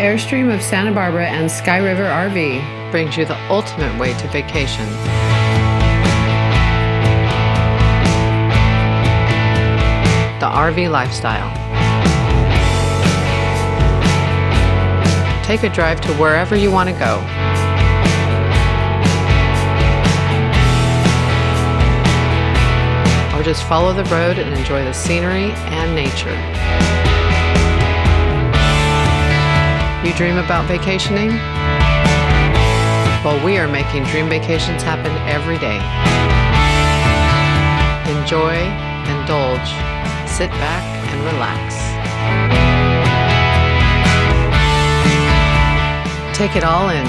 Airstream of Santa Barbara and Sky River RV brings you the ultimate way to vacation. The RV lifestyle. Take a drive to wherever you want to go. Or just follow the road and enjoy the scenery and nature. You dream about vacationing? Well, we are making dream vacations happen every day. Enjoy, indulge, sit back and relax. Take it all in,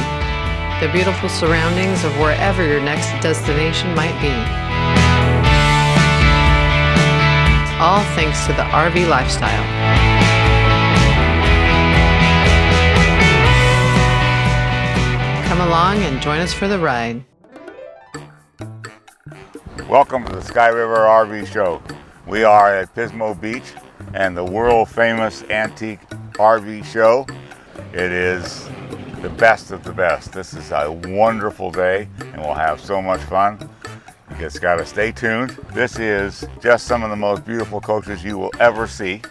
the beautiful surroundings of wherever your next destination might be. All thanks to the RV lifestyle. Come along and join us for the ride. Welcome to the Sky River RV Show. We are at Pismo Beach and the world famous antique RV show. It is the best of the best. This is a wonderful day and we'll have so much fun. You just gotta stay tuned. This is just some of the most beautiful coaches you will ever see.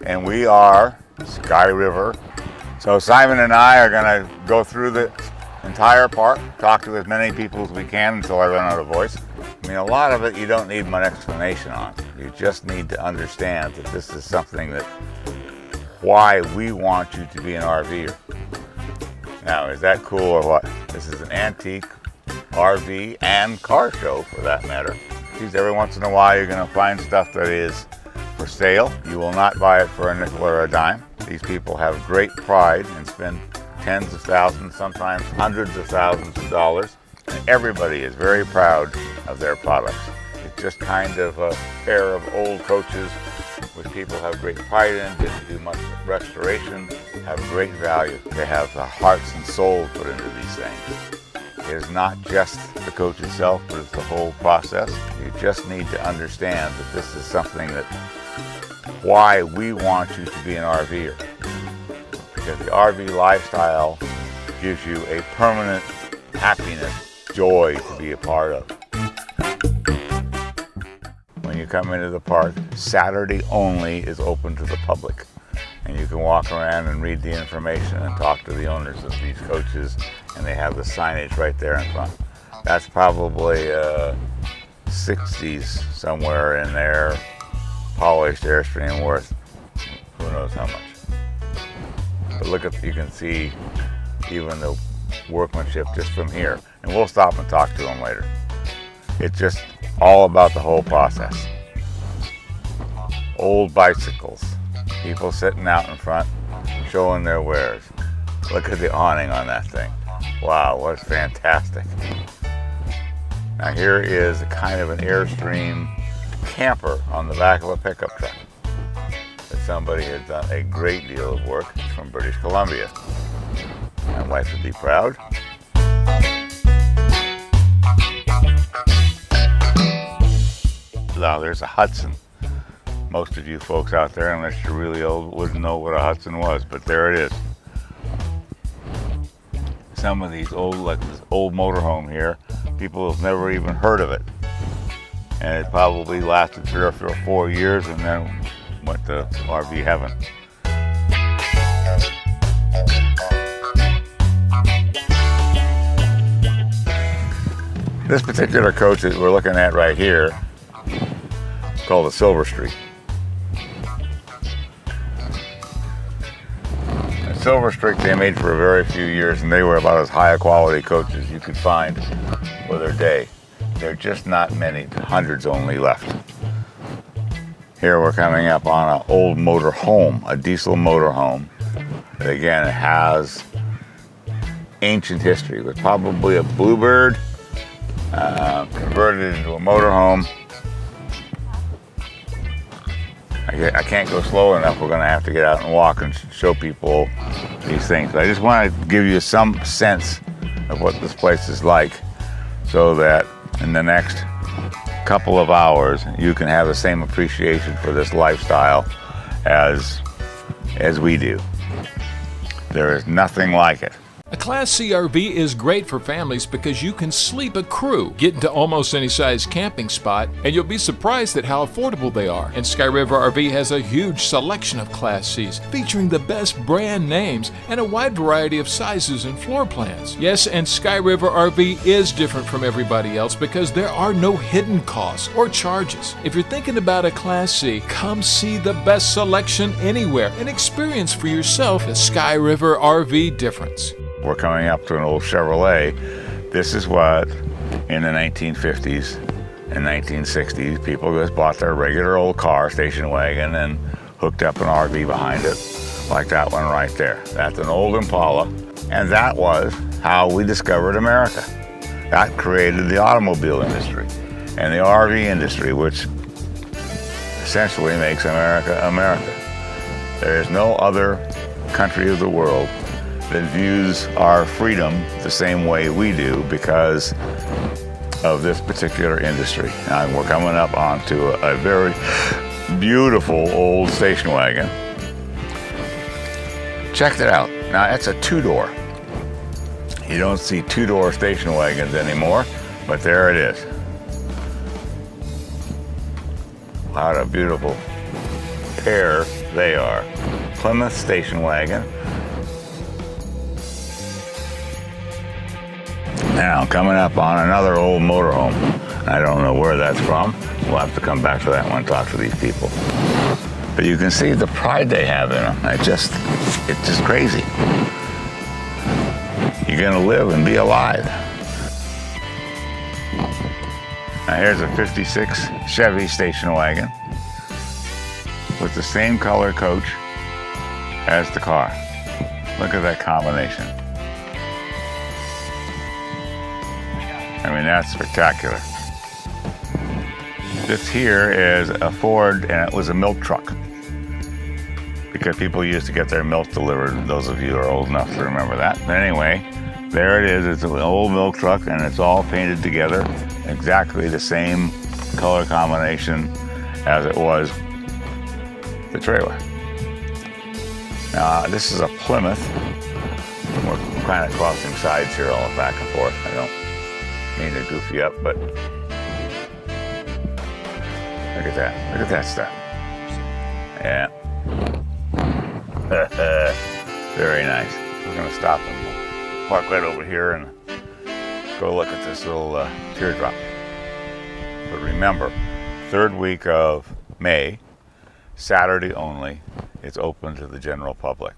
And we are Sky River. So Simon and I are gonna go through the entire park, talk to as many people as we can until I run out of voice. I mean, a lot of it you don't need much explanation on. You just need to understand that this is something that, why we want you to be an RVer. Now, is that cool or what? This is an antique RV and car show for that matter. Geez, every once in a while you're gonna find stuff that is for sale. You will not buy it for a nickel or a dime. These people have great pride and spend tens of thousands, sometimes hundreds of thousands of dollars. And everybody is very proud of their products. It's just kind of a pair of old coaches which people have great pride in, didn't do much restoration, have great value. They have the hearts and soul put into these things. It is not just the coach itself, but it's the whole process. You just need to understand that this is something that, why we want you to be an RVer. Because the RV lifestyle gives you a permanent happiness, joy to be a part of. When you come into the park, Saturday only is open to the public. And you can walk around and read the information and talk to the owners of these coaches, and they have the signage right there in front. That's probably 60s somewhere in there, polished Airstream worth who knows how much. But look at, you can see even the workmanship just from here. And we'll stop and talk to them later. It's just all about the whole process. Old bicycles, people sitting out in front, showing their wares. Look at the awning on that thing. Wow, what's fantastic. Now here is a kind of an Airstream camper on the back of a pickup truck. Somebody has done a great deal of work. It's from British Columbia. My wife would be proud. Now there's a Hudson. Most of you folks out there, unless you're really old, wouldn't know what a Hudson was, but there it is. Some of these old, like this old motorhome here, people have never even heard of it. And it probably lasted 3 or 4 years and then went to RV heaven. This particular coach that we're looking at right here is called the Silver Streak. The Silver Streak they made for a very few years, and they were about as high a quality coach as you could find for their day. There are just not many, hundreds only left. Here we're coming up on an old motor home, a diesel motor home, that again has ancient history. It was probably a Bluebird, converted into a motor home. I can't go slow enough. We're going to have to get out and walk and show people these things. But I just want to give you some sense of what this place is like so that in the next couple of hours you can have the same appreciation for this lifestyle as we do. There is nothing like it. A Class C RV is great for families because you can sleep a crew, get into almost any size camping spot, and you'll be surprised at how affordable they are. And Sky River RV has a huge selection of Class Cs, featuring the best brand names and a wide variety of sizes and floor plans. Yes, and Sky River RV is different from everybody else because there are no hidden costs or charges. If you're thinking about a Class C, come see the best selection anywhere and experience for yourself the Sky River RV difference. We're coming up to an old Chevrolet. This is what, in the 1950s and 1960s, people just bought their regular old car, station wagon, and hooked up an RV behind it, like that one right there. That's an old Impala, and that was how we discovered America. That created the automobile industry and the RV industry, which essentially makes America America. There is no other country of the world that views our freedom the same way we do because of this particular industry. Now we're coming up onto a very beautiful old station wagon. Check it out. Now it's a two-door. You don't see two-door station wagons anymore, but there it is. What a beautiful pair they are. Plymouth station wagon. Now, coming up on another old motorhome. I don't know where that's from. We'll have to come back to that one and talk to these people. But you can see the pride they have in them. It's just crazy. You're gonna live and be alive. Now here's a 56 Chevy station wagon with the same color coach as the car. Look at that combination. I mean, that's spectacular. This here is a Ford, and it was a milk truck because people used to get their milk delivered. Those of you who are old enough to remember that. But anyway, there it is. It's an old milk truck, and it's all painted together, exactly the same color combination as it was the trailer. Now, this is a Plymouth. We're kind of crossing sides here, all back and forth. I don't mean to goof you up, but look at that. Look at that stuff. Yeah. Very nice. We're going to stop and we'll park right over here and go look at this little teardrop. But remember, third week of May, Saturday only, it's open to the general public.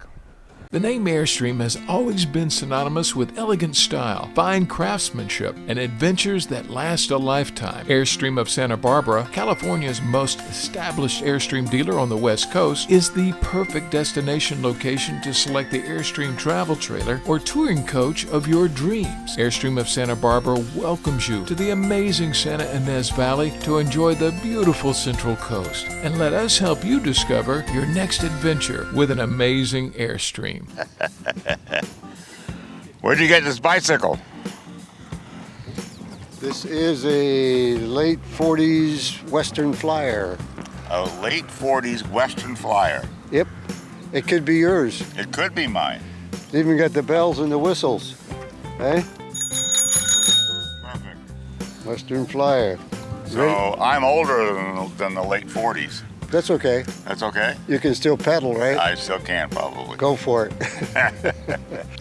The name Airstream has always been synonymous with elegant style, fine craftsmanship, and adventures that last a lifetime. Airstream of Santa Barbara, California's most established Airstream dealer on the West Coast, is the perfect destination location to select the Airstream travel trailer or touring coach of your dreams. Airstream of Santa Barbara welcomes you to the amazing Santa Ynez Valley to enjoy the beautiful Central Coast. And let us help you discover your next adventure with an amazing Airstream. Where'd you get this bicycle? This is a late 40s Western Flyer. A late 40s Western Flyer. Yep, it could be yours. It could be mine. It's even got the bells and the whistles. Eh? Perfect. Western Flyer. So I'm older than the late 40s. That's okay. That's okay? You can still pedal, right? I still can, probably. Go for it.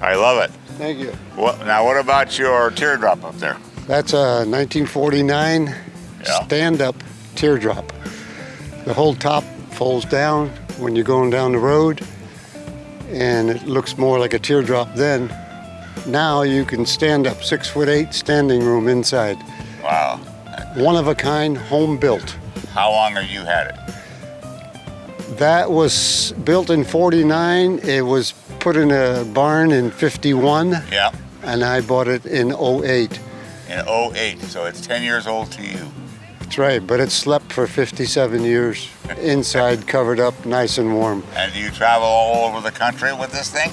I love it. Thank you. Now, what about your teardrop up there? That's a 1949 stand-up teardrop. The whole top folds down when you're going down the road, and it looks more like a teardrop then. Now you can stand up, 6'8" standing room inside. Wow. One of a kind, home built. How long have you had it? That was built in 49. It was put in a barn in 51. Yeah. And I bought it in 08. In 08, so it's 10 years old to you. That's right, but it slept for 57 years. Inside, covered up, nice and warm. And do you travel all over the country with this thing?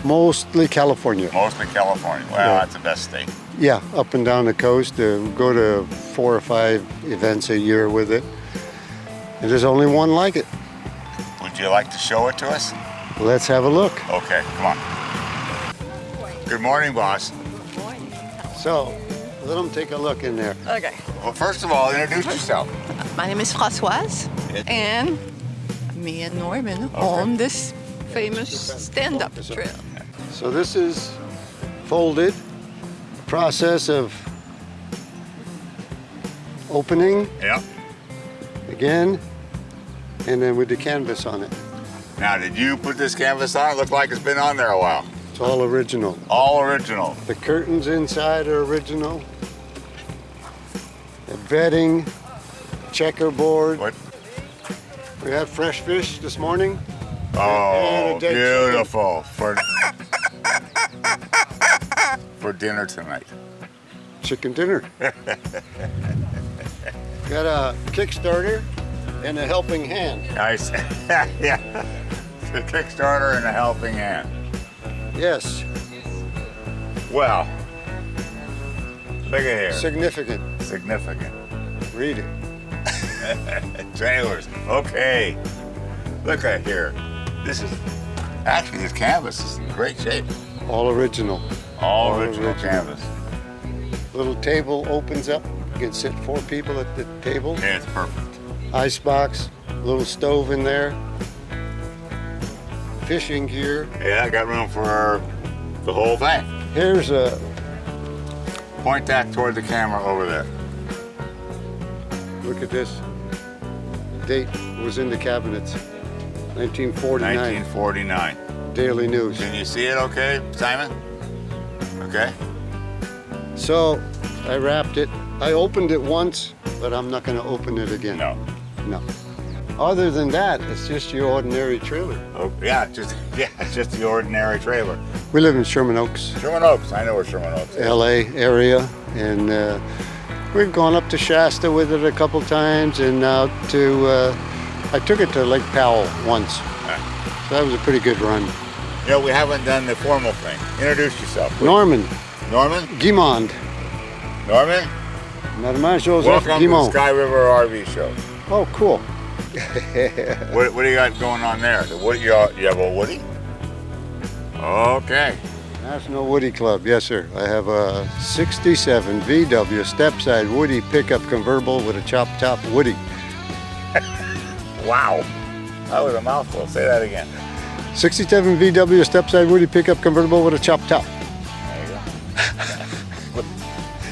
Mostly California. Mostly California. Well, Yeah. that's the best state. Yeah, up and down the coast. Go to 4 or 5 events a year with it. And there's only one like it. Would you like to show it to us? Let's have a look. Okay, come on. Good morning, boss. So, let them take a look in there. Okay. Well, first of all, introduce yourself. My name is Françoise, and me and Norman own this famous stand-up trail. So this is folded. Process of opening Yep. again, and then with the canvas on it. Now, did you put this canvas on? It looks like it's been on there a while. It's all original. All original. The curtains inside are original. The bedding, checkerboard. What? We had fresh fish this morning. Oh, And a dead beautiful. For dinner tonight. Chicken dinner. Got a Kickstarter and a helping hand. Nice. Yeah. The Kickstarter and a helping hand. Yes, Well, look at here. significant. Significant. Read it. Trailers. Okay. Look at here. This canvas is in great shape. All original. All All original original. canvas. Little table opens up. You can sit 4 people at the table. Yeah, it's perfect. Icebox, little stove in there. Fishing gear. Yeah, I got room for the whole thing. Here's a Point that toward the camera over there. look at this. Date was in the cabinets. 1949. 1949. Daily News. Can you see it okay, Simon? Okay. So I wrapped it. I opened it once, but I'm not going to open it again. No. No. Other than that, it's just your ordinary trailer. Oh, yeah, it's just the ordinary trailer. We live in Sherman Oaks, Sherman Oaks. I know where Sherman Oaks is. LA area, and we've gone up to Shasta with it a couple times, and out to I took it to Lake Powell once. So that was a pretty good run. You know, we haven't done the formal thing. Introduce yourself, please. Norman Norman? Guimond. Norman? Norman Joseph Welcome to the Guimond. Sky River RV Show. Oh, cool. What do you got going on there? You have a Woody? Okay. National Woody Club, yes sir. I have a 67 VW stepside Woody pickup convertible with a chop top Woody. Wow. That was a mouthful. Say that again. 67 VW stepside Woody pickup convertible with a chop top. There you go.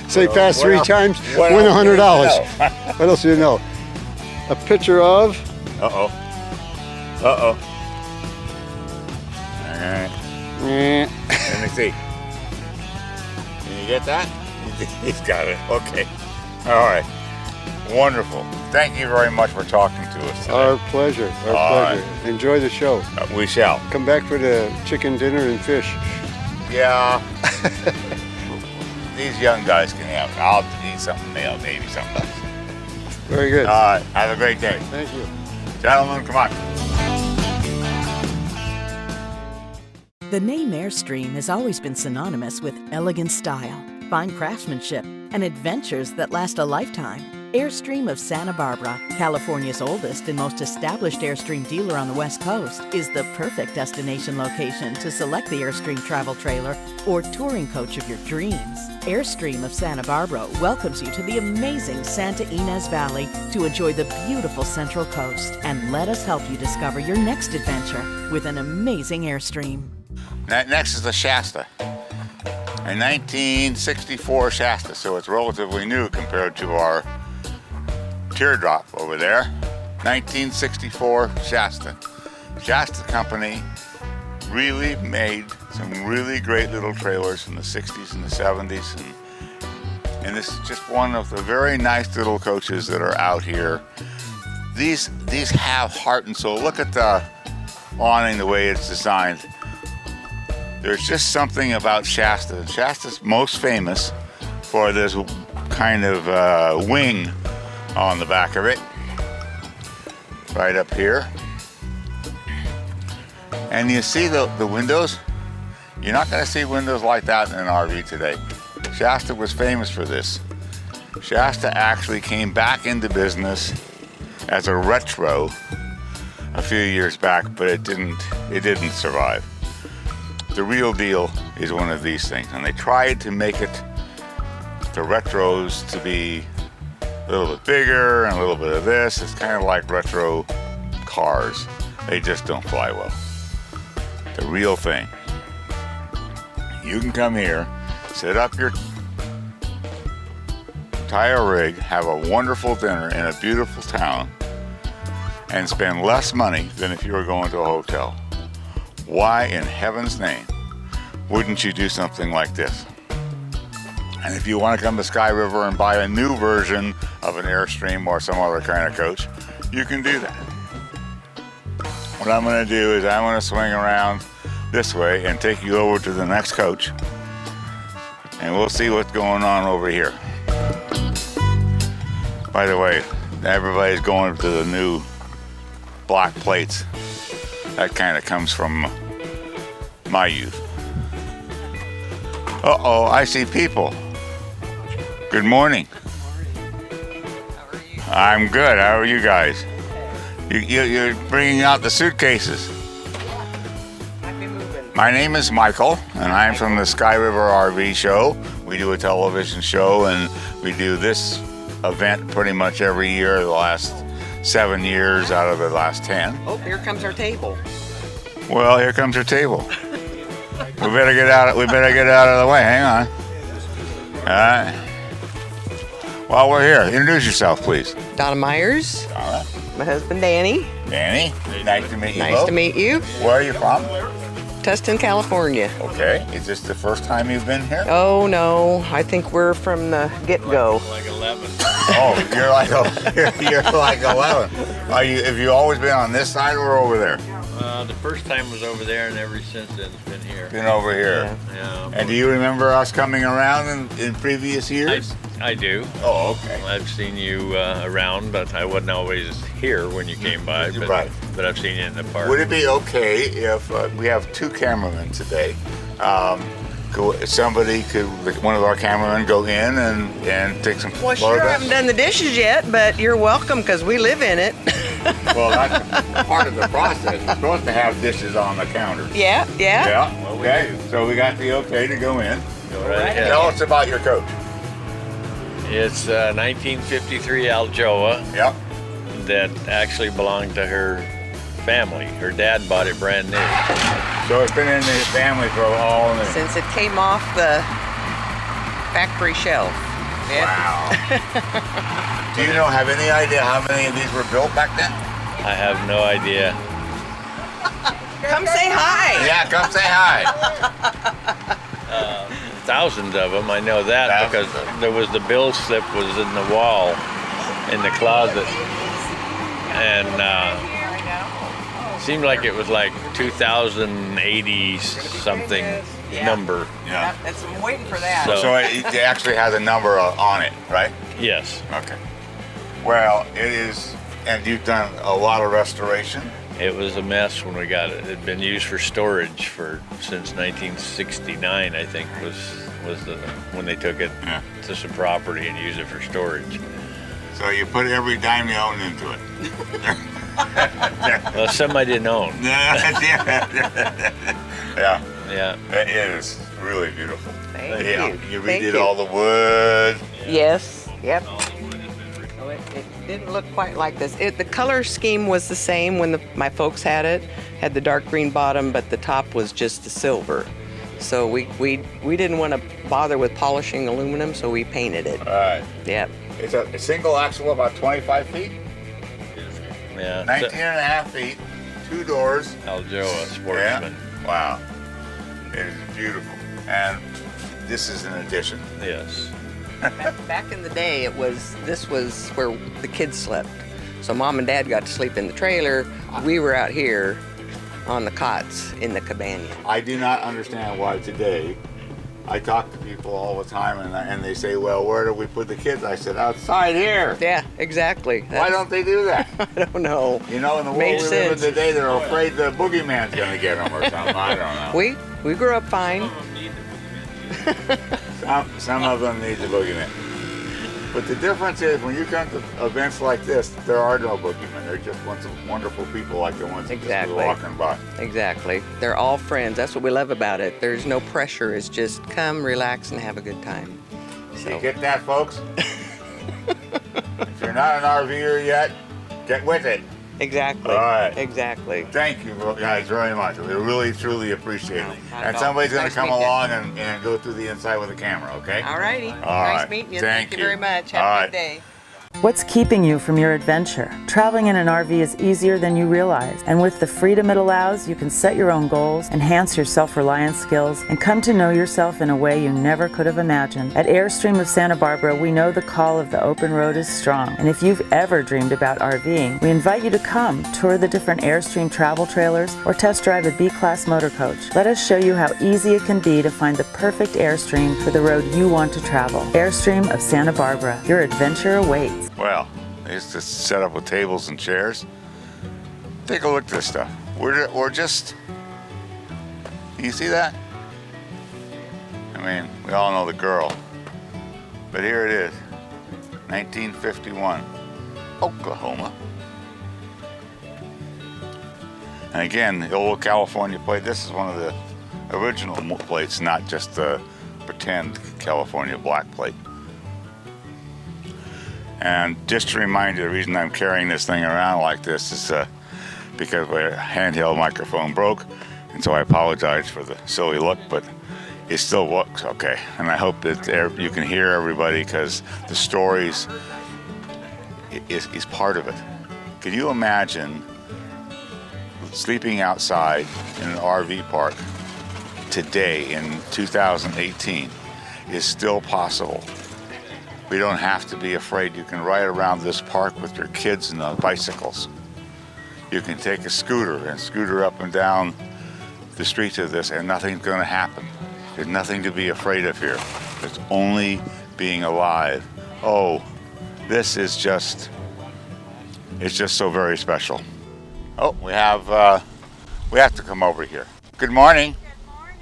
Say What fast else- 3 what times, else- what win else do you $100. know? What else do you know? A picture of Uh-oh. Uh-oh. All right. eh, Let me see. Can you get that? He's got it. Okay. All right. Wonderful. Thank you very much for talking to us today. our pleasure, our All pleasure. Enjoy the show. We shall. Come back for the chicken dinner and fish. Yeah. These young guys can have it. I'll eat something, maybe something else. Very good. All right. Have a great day. Thank you. Gentlemen, come on. The name Airstream has always been synonymous with elegant style, fine craftsmanship, and adventures that last a lifetime. Airstream of Santa Barbara, California's oldest and most established Airstream dealer on the West Coast, is the perfect destination location to select the Airstream travel trailer or touring coach of your dreams. Airstream of Santa Barbara welcomes you to the amazing Santa Ynez Valley to enjoy the beautiful Central Coast, and let us help you discover your next adventure with an amazing Airstream. Next is the Shasta. A 1964 Shasta, so it's relatively new compared to our teardrop over there. 1964 Shasta. Shasta Company really made some really great little trailers in the 60s and the 70s, and this is just one of the very nice little coaches that are out here. These have heart and soul. Look at the awning, the way it's designed. There's just something about Shasta. Shasta's most famous for this kind of wing on the back of it, right up here. And you see the windows? You're not going to see windows like that in an RV today. Shasta was famous for this. Shasta actually came back into business as a retro a few years back, but it didn't survive. The real deal is one of these things, and they tried to make it, the retros, to be a little bit bigger and a little bit of this. It's kind of like retro cars. They just don't fly well. The real thing. You can come here, set up your tire rig, have a wonderful dinner in a beautiful town, and spend less money than if you were going to a hotel. Why in heaven's name wouldn't you do something like this? And if you want to come to Sky River and buy a new version of an Airstream or some other kind of coach, you can do that. What I'm going to do is I'm going to swing around this way and take you over to the next coach, and we'll see what's going on over here. By the way, everybody's going to the new black plates. That kind of comes from my youth. Uh-oh, I see people. Good morning. How are you? I'm good. How are you guys? You're bringing out the suitcases. Might be moving. My name is Michael, and I'm from the Sky River RV show. We do a television show, and we do this event pretty much every year the last 7 years out of the last 10. Oh, here comes our table. Well, here comes your table. We better get out of the way. Hang on. All right. While we're here, introduce yourself, please. Donna Myers, All right. my husband Danny. Danny, nice to meet you Nice both. to meet you. Where are you from? Tustin, California. Okay. Is this the first time you've been here? Oh no, I think we're from the get-go. Oh, you're like 11. Have you always been on this side or over there? The first time was over there, and ever since then it's been here. Been over here. Yeah. And do you remember us coming around in previous years? I do. Oh, okay. I've seen you around, but I wasn't always here when you came by. But, Right. But I've seen you in the park. Would it be okay if we have two cameramen today? One of our cameramen go in and take some Well, sure, I photographs? haven't done the dishes yet, but you're welcome because we live in it. Well, that's part of the process. We're supposed to have dishes on the counter. Yeah. Yeah. Okay. So we got the okay to go in. Go right ahead. Tell us about your coach. It's 1953 Alcoa Yep. that actually belonged to her family. Her dad bought it brand new. So it's been in the family for all the. Since it came off the factory shelf. Yeah. Wow. Do you have any idea how many of these were built back then? I have no idea. Come say hi. Yeah, come say hi. Thousands of them, I know that, because there was the bill slip was in the wall in the closet, and seemed like it was like 2080 something number. Yeah. I'm waiting for that. So it actually has a number on it, right? Yes, Okay. Well, it is, and you've done a lot of restoration. it was a mess when we got it. It had been used for storage since 1969, I think, was when they took it Yeah. to some property and used it for storage. So you put every dime you own into it. Well, some I didn't own. Yeah. Yeah. It is really beautiful. Thank Yeah. you. You Thank redid you. all the wood. Yes. Yep. Oh, it didn't look quite like this. The color scheme was the same when my folks had it. Had the dark green bottom, but the top was just the silver. So we didn't want to bother with polishing aluminum, so we painted it. All right. Yep. It's a single axle about 25 feet, Yeah. 19 and a half feet, 2 doors. Alcoa Sportsman. Yeah. Wow. It is beautiful. And this is an addition. Yes. Back in the day, this was where the kids slept. So Mom and Dad got to sleep in the trailer. We were out here on the cots in the cabana. I do not understand why today. I talk to people all the time and they say, well, where do we put the kids? I said, outside here. Yeah, exactly. Why don't they do that? I don't know. You know, in the world Made we live in sense. today, they're afraid the boogeyman's going to get them or something. I don't know. We grew up fine. Some of them need the boogeyman. But the difference is when you come to events like this, there are no boogeymen. They're just bunch of wonderful people like the ones that just were walking by. Exactly. They're all friends. That's what we love about it. There's no pressure. It's just come, relax, and have a good time. So. You get that, folks? If you're not an RVer yet, get with it. Exactly. All right. Exactly. Thank you guys very much. We really, truly appreciate it. Not And at all. somebody's going Nice to come meeting you. along and go through the inside with a camera, okay? All righty. All Nice right. meeting you. Thank you you. very much. All Have a right. good day. What's keeping you from your adventure? Traveling in an RV is easier than you realize, and with the freedom it allows, you can set your own goals, enhance your self-reliance skills, and come to know yourself in a way you never could have imagined. At Airstream of Santa Barbara, we know the call of the open road is strong, and if you've ever dreamed about RVing, we invite you to come tour the different Airstream travel trailers or test drive a B-Class motor coach. Let us show you how easy it can be to find the perfect Airstream for the road you want to travel. Airstream of Santa Barbara, your adventure awaits. Well, it's just set up with tables and chairs. Take a look at this stuff. We're just, you see that? I mean, we all know the girl, but here it is, 1951, Oklahoma. And again, the old California plate. This is one of the original plates, not just the pretend California black plate. And just to remind you, the reason I'm carrying this thing around like this is because my handheld microphone broke, and so I apologize for the silly look, but it still works okay. And I hope that you can hear everybody, because the stories is part of it. Can you imagine sleeping outside in an RV park today in 2018 is still possible? We don't have to be afraid. You can ride around this park with your kids and the bicycles. You can take a scooter and scooter up and down the streets of this, and nothing's going to happen. There's nothing to be afraid of here. It's only being alive. Oh, this is just, it's just so very special. Oh, we have to come over here. Good morning. Good morning.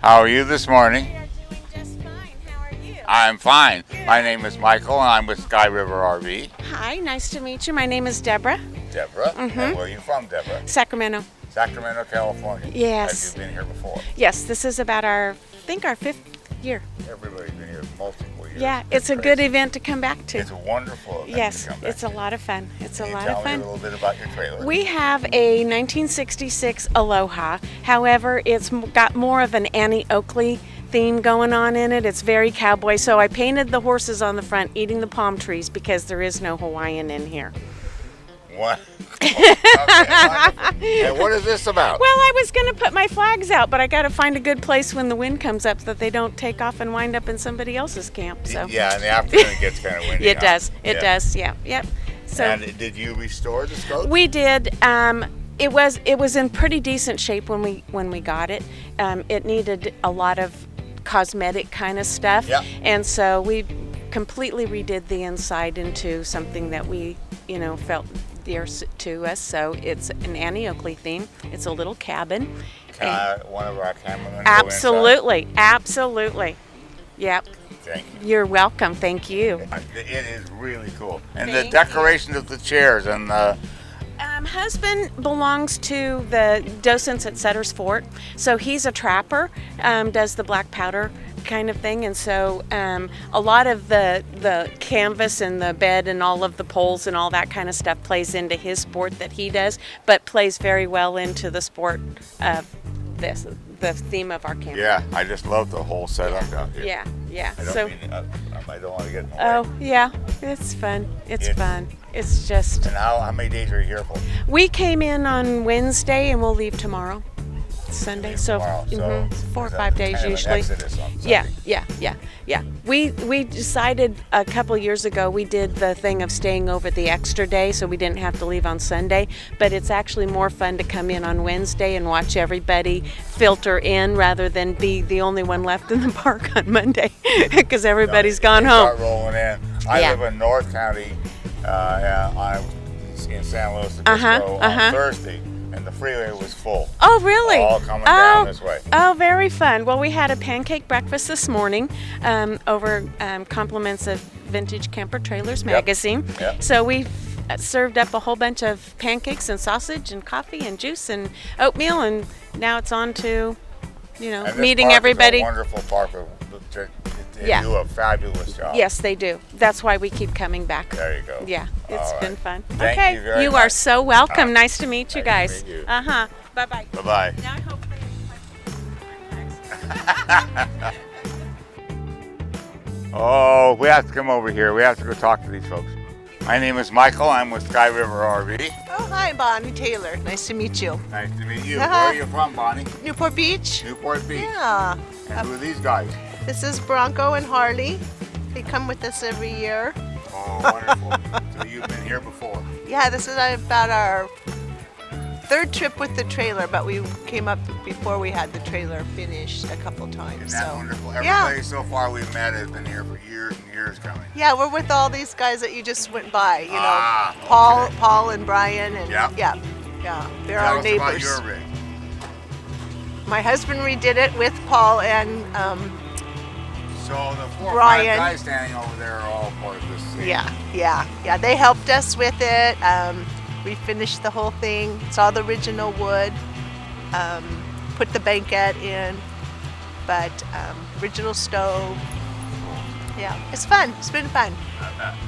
How are you this morning? We are doing just fine. How are you? I'm fine. My name is Michael, and I'm with Sky River RV. Hi, nice to meet you. My name is Deborah. Deborah. And where are you from, Deborah? Sacramento. Sacramento, California. Yes. Have you been here before? Yes, this is about our 5th year. Everybody's been here multiple years. Yeah, it's a good event to come back to. It's a wonderful event Yes, to come back it's a lot of fun. It's Can a you lot tell of me fun. a little bit about your trailer? We have a 1966 Aloha. However, it's got more of an Annie Oakley theme going on in it. It's very cowboy. So I painted the horses on the front eating the palm trees because there is no Hawaiian in here. What? Okay, wonderful. And what is this about? Well, I was going to put my flags out, but I got to find a good place when the wind comes up so that they don't take off and wind up in somebody else's camp. So Yeah, in the afternoon it gets kind of windy. it huh? does. It Yeah. does. Yeah. Yep. So And did you restore the scope? we did. It was in pretty decent shape when we got it. It needed a lot of cosmetic kind of stuff, Yeah. and so we completely redid the inside into something that we, felt dear to us. So it's an Annie Oakley theme. It's a little cabin. Can one of our cameramen go Absolutely, absolutely. Yep. inside? Thank you. You're welcome. Thank you. It is really cool. And the Thank decoration of the chairs and the Husband belongs to the docents at Sutter's Fort, so he's a trapper, does the black powder kind of thing, and so a lot of the canvas and the bed and all of the poles and all that kind of stuff plays into his sport that he does, but plays very well into the sport of the theme of our camp. Yeah, I just love the whole setup down here. Yeah, yeah. I don't So, I don't want to get in the way. oh yeah, it's fun. It's fun. It's just. And how many days are you here for? We came in on Wednesday and we'll leave tomorrow, Sunday. Leave So, tomorrow. So 4 or there's a 5 days kind of an usually. exodus on Yeah, Sunday. yeah. We decided a couple years ago, we did the thing of staying over the extra day so we didn't have to leave on Sunday, but it's actually more fun to come in on Wednesday and watch everybody filter in rather than be the only one left in the park on Monday because everybody's gone They home. Start rolling in. I Yeah. live in North County, in San Luis Obispo on Thursday, and the freeway was full. Oh, really? All coming down this way. Oh, very fun. Well, we had a pancake breakfast this morning over compliments of Vintage Camper Trailers magazine. Yep. So we served up a whole bunch of pancakes and sausage and coffee and juice and oatmeal, and now it's on to, And this meeting park everybody. Is a wonderful park. They Yeah. do a fabulous job. Yes, they do. That's why we keep coming back. There you go. Yeah, it's All been right. fun. Thank okay, you very are much. so welcome. Nice to meet you Nice guys. to meet you. Bye bye. Bye-bye. Now I hope Oh, we have to come over here. We have to go talk to these folks. My name is Michael. I'm with Sky River RV. Oh, hi, Bonnie Taylor. Nice to meet you. Nice to meet you. Where are you from, Bonnie? Newport Beach? Newport Beach. Yeah. And who are these guys? This is Bronco and Harley. They come with us every year. Oh, wonderful. So you've been here before? Yeah, this is about our third trip with the trailer, but we came up before we had the trailer finished a couple times. Isn't that so. wonderful? Yeah. Everybody so far we've met has been here for years and years coming. Yeah, we're with all these guys that you just went by. You know, Ah, okay. Paul and Brian, and Yep. yeah, they're Tell our us neighbors. about your rig. My husband redid it with Paul and So the 4 or 5 Brian. guys standing over there are all part of this scene. Yeah. They helped us with it. We finished the whole thing. It's all the original wood. Put the banquette in, but original stove. Yeah, it's fun. It's been fun.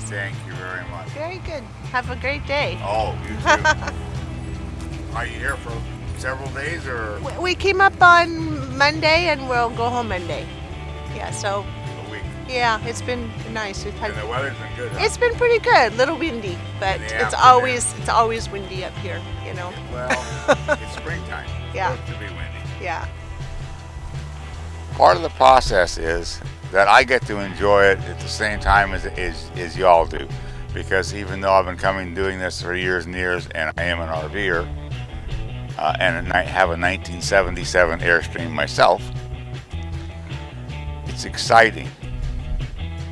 Thank you very much. Very good. Have a great day. Oh, you too. Are you here for several days or We came up on Monday and we'll go home Monday. Yeah, so a week? yeah, it's been nice. We've had, And the weather's been good, huh? it's been pretty good. A little windy, but In the it's afternoon. always windy up here. You know. Well, it's springtime. Yeah. It's supposed to be windy. Yeah. Part of the process is that I get to enjoy it at the same time as y'all do, because even though I've been coming doing this for years and years, and I am an RVer, and I have a 1977 Airstream myself, it's exciting.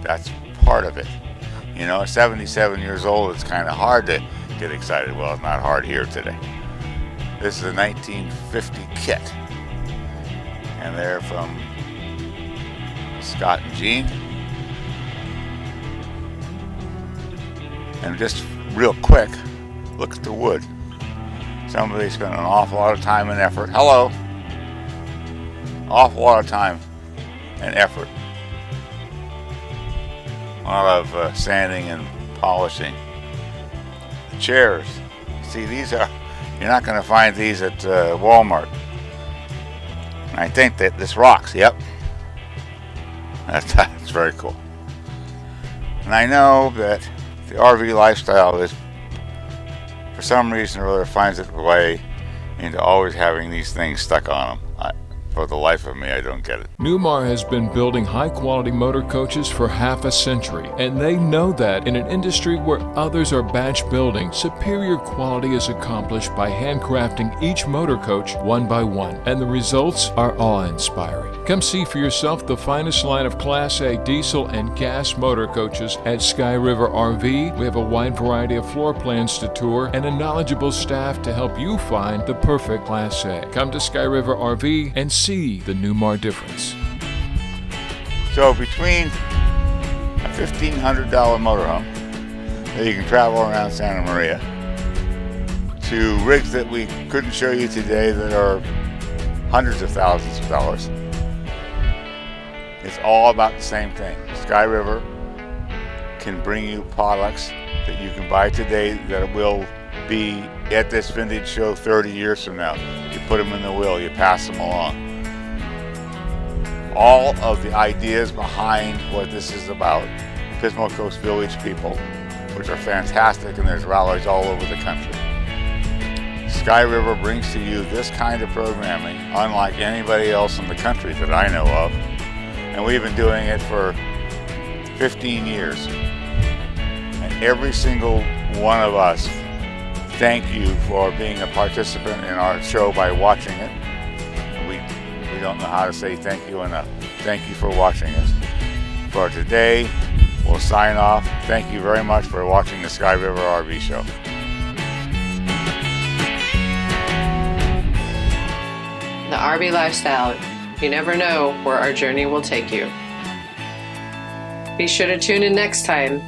That's part of it. You know, at 77 years old, it's kind of hard to get excited. Well, it's not hard here today. This is a 1950 kit, and they're from Scott and Jean. And just real quick, look at the wood. Somebody spent an awful lot of time and effort. Hello. Awful lot of time and effort. A lot of sanding and polishing. The chairs. See, these are, you're not going to find these at Walmart. And I think that this rocks, yep. That's very cool. And I know that the RV lifestyle is, for some reason or other, finds its way into always having these things stuck on them. For the life of me, I don't get it. Newmar has been building high-quality motor coaches for half a century, and they know that in an industry where others are batch building, superior quality is accomplished by handcrafting each motor coach one by one, and the results are awe-inspiring. Come see for yourself the finest line of Class A diesel and gas motor coaches at Sky River RV. We have a wide variety of floor plans to tour and a knowledgeable staff to help you find the perfect Class A. Come to Sky River RV and see the Newmar difference. So between a $1,500 motorhome that you can travel around Santa Maria to rigs that we couldn't show you today that are hundreds of thousands of dollars, it's all about the same thing. Sky River can bring you products that you can buy today that will be at this vintage show 30 years from now. You put them in the wheel, you pass them along. All of the ideas behind what this is about, Pismo Coast Village people, which are fantastic, and there's rallies all over the country. Sky River brings to you this kind of programming unlike anybody else in the country that I know of, and we've been doing it for 15 years. And every single one of us thank you for being a participant in our show by watching it. We don't know how to say thank you enough. Thank you for watching us. For today, we'll sign off. Thank you very much for watching the Sky River RV Show. The RV lifestyle. You never know where our journey will take you. Be sure to tune in next time